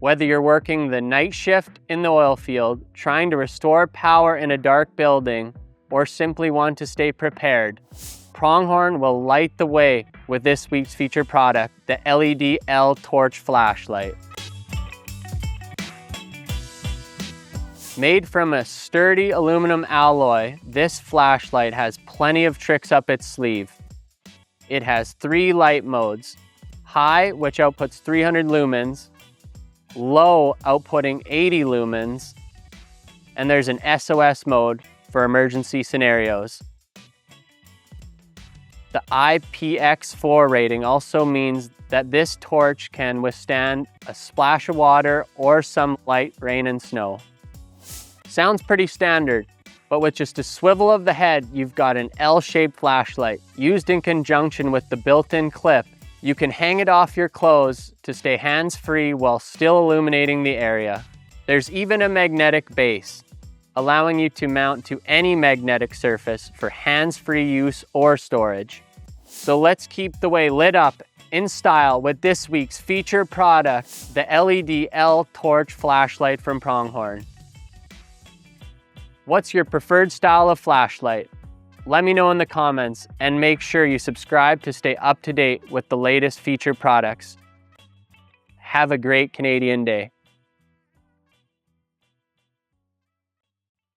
Whether you're working the night shift in the oil field, trying to restore power in a dark building, or simply want to stay prepared, Pronghorn will light the way with this week's featured product, the LED L torch flashlight. Made from a sturdy aluminum alloy, this flashlight has plenty of tricks up its sleeve. It has 3 light modes: high, which outputs 300 lumens, low, outputting 80 lumens, and there's an SOS mode for emergency scenarios. The IPX4 rating also means that this torch can withstand a splash of water or some light rain and snow. Sounds pretty standard, but with just a swivel of the head, you've got an L-shaped flashlight. Used in conjunction with the built-in clip, you can hang it off your clothes to stay hands-free while still illuminating the area. There's even a magnetic base, allowing you to mount to any magnetic surface for hands-free use or storage. So let's keep the way lit up in style with this week's featured product, the LED L torch flashlight from Pronghorn. What's your preferred style of flashlight? Let me know in the comments, and make sure you subscribe to stay up to date with the latest featured products. Have a great Canadian day.